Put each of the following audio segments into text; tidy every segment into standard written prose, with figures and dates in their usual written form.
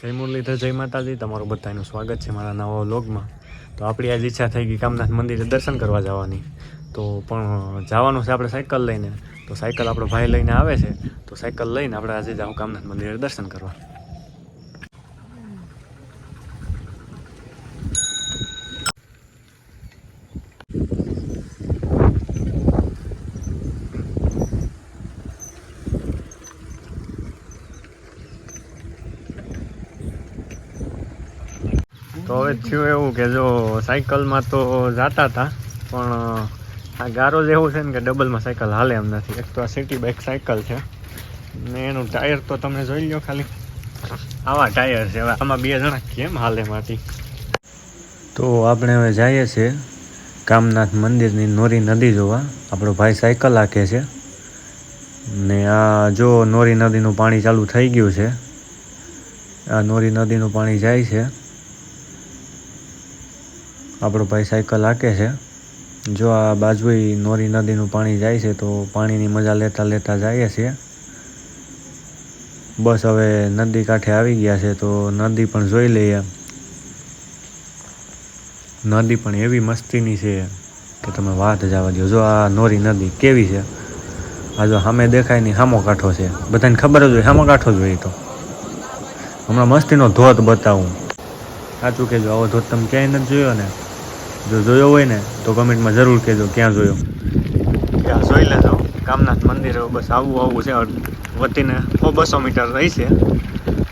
જય મુરલીધર, જય માતાજી. તમારું બધાનું સ્વાગત છે મારા નવા વ્લોગમાં. તો આપણી આજ ઈચ્છા થઈ ગઈ કામનાથ મંદિરે દર્શન કરવા જવાની. તો પણ જવાનું છે આપણે સાયકલ લઈને. તો સાયકલ આપણો ભાઈ લઈને આવે છે. તો સાયકલ લઈને આપણે આજે જાઉં કામનાથ મંદિરે દર્શન કરવા. તો હવે થયું એવું કે જો સાયકલમાં તો જતા હતા, પણ આ ગારો જ એવું છે ને કે ડબલમાં સાયકલ હાલે એમ નથી. એક તો આ સિટી બાઇક સાયકલ છે ને એનું ટાયર તો તમે જોઈ લો ખાલી, આવા ટાયર છે. હવે આમાં બે જણા કેમ હાલે માટી. તો આપણે હવે જઈએ છીએ કામનાથ મંદિરની નોરી નદી જોવા. આપણો ભાઈ સાયકલ હાંકે છે ને આ જો નોરી નદીનું પાણી ચાલુ થઈ ગયું છે. આ નોરી નદીનું પાણી જાય છે. આપણો ભાઈ સાયકલ હાંકે છે. જો આ બાજુએ નોરી નદીનું પાણી જાય છે તો પાણીની મજા લેતા લેતા જઈએ છીએ. બસ હવે નદી કાંઠે આવી ગયા છે તો નદી પણ જોઈ લઈએ. નદી પણ એવી મસ્તીની છે કે તમે વાત જવા દો. જો આ નોરી નદી કેવી છે. આ જો સામે દેખાય નહીં, સામો કાંઠો છે. બધાને ખબર જ હોય સામો કાંઠો જ હોય. તો હમણાં મસ્તીનો ધોધ બતાવું. સાચું કહેજો, આવો ધોધ તમે ક્યાંય નથી જોયો ને? જો જોયો હોય ને તો કમેન્ટમાં જરૂર કહેજો ક્યાં જોયો. ત્યાં જોઈ લેજો કામનાથ મંદિરે. બસ આવું છે. વતીને 200 મીટર રહી છે,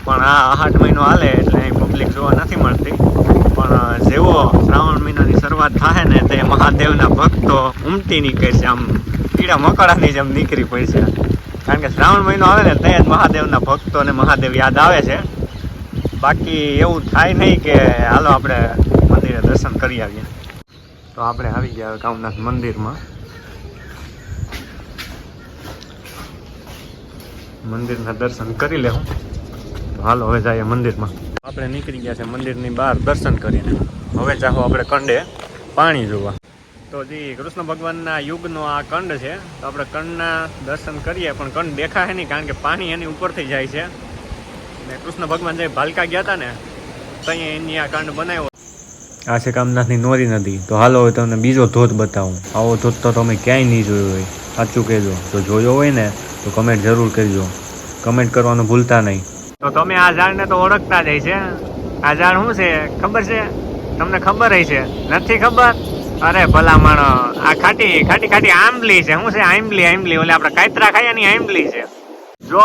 પણ આ 8 મહિનો હાલે એટલે અહીં પબ્લિક જોવા નથી મળતી. પણ જેવો શ્રાવણ મહિનાની શરૂઆત થાય ને તે મહાદેવના ભક્તો ઉમટી નીકળે છે. આમ કીડા મકોડાની જેમ નીકળી પડશે. કારણ કે શ્રાવણ મહિનો આવે ને તે જ મહાદેવના ભક્તોને મહાદેવ યાદ આવે છે. બાકી એવું થાય નહીં કે હાલો આપણે મંદિરે દર્શન કરી આવીએ. તો આપણે આવી ગયા કામનાથ મંદિરમાં. મંદિરના દર્શન કરી લેવું. તો હાલો હવે જઈએ મંદિરમાં. આપણે નીકળી ગયા છે મંદિરની બહાર દર્શન કરીને. હવે જાઓ આપણે કંડે પાણી જોવા. તો જી કૃષ્ણ ભગવાનના યુગનો આ કંડ છે. તો આપણે કંડના દર્શન કરીએ, પણ કંડ દેખાય નહીં કારણ કે પાણી એની ઉપરથી જાય છે. ને કૃષ્ણ ભગવાન જે ભાલકા ગયા હતા ને ત્યાં એની આ કંડ બનાવ્યો. આ છે કામનાથની નોરી નદી. તો હાલો હવે તમને બીજો ધોધ બતાવું. આવો ધોધ તો તમે ક્યાંય નહીં જોયો હોય. સાચું કહેજો. જો જોયો હોય ને તો કમેન્ટ જરૂર કરજો. કમેન્ટ કરવાનું ભૂલતા નહીં. તો તમે આ ઝાડને તો ઓળખતા જ છે. આ ઝાડ શું છે ખબર છે તમને? ખબર છે? નથી ખબર? અરે ભલા માણો, આ ખાટી ખાટી ખાટી આંબલી છે. શું છે? આંબલી. ઓલે આપણે કાતરા ખાયા ની આંબલી છે. જો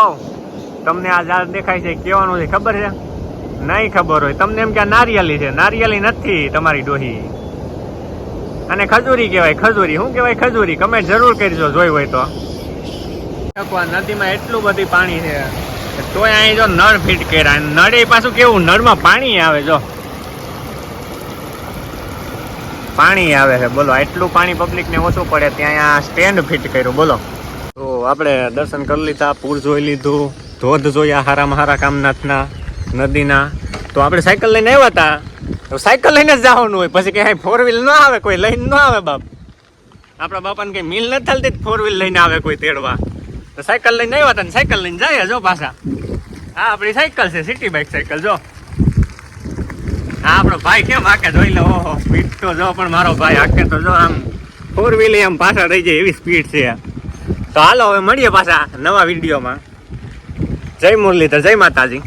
તમને આ ઝાડ દેખાય છે, કેવાનું છે ખબર છે? નહીં ખબર હોય તમને એમ કે આ નારિયેલી છે. નારિયેલી નથી તમારી ડોહી. અને ખજૂરી કહેવાય. ખજૂરી શું કહેવાય? ખજૂરી. કમેન્ટ જરૂર કરજો જોઈ હોય તો. નદીમાં એટલું બધી પાણી છે તોય અહીં જો નળ ફિટ કર્યા. નળે પાછું કેવું, નળમાં પાણી આવે. જો પાણી આવે છે. બોલો એટલું પાણી પબ્લિકને ઓછું પડે ત્યાં સ્ટેન્ડ ફિટ કર્યું. બોલો. તો આપણે દર્શન કરી લીધા, પૂર જોઈ લીધું, ધોધ જોયા હારામાં હારા કામનાથના નદીના. તો આપણે સાયકલ લઈને આવ્યા હતા. તો સાયકલ લઈને જ જવાનું હોય. પછી કે 4 વ્હીલ ન આવે, કોઈ લઈને ન આવે. બાપ આપણા બાપાને કઈ મિલ નથી થતી 4 વ્હીલ લઈને આવે કોઈ તેડવા. તો સાયકલ લઈને આવ્યા હતા ને સાયકલ લઈને જાય. જો પાછા આ આપણી સાયકલ છે, સિટી બાઇક સાયકલ. જો હા આપણો ભાઈ કેમ હાકે જોઈ લો. ઓહો સ્પીડ તો જો. પણ મારો ભાઈ હાકે તો જો આમ 4 વ્હીલ આમ પાછા રહી જાય એવી સ્પીડ છે. તો હાલો હવે મળીએ પાછા નવા વિડીયોમાં. જય મુરલીધર, જય માતાજી.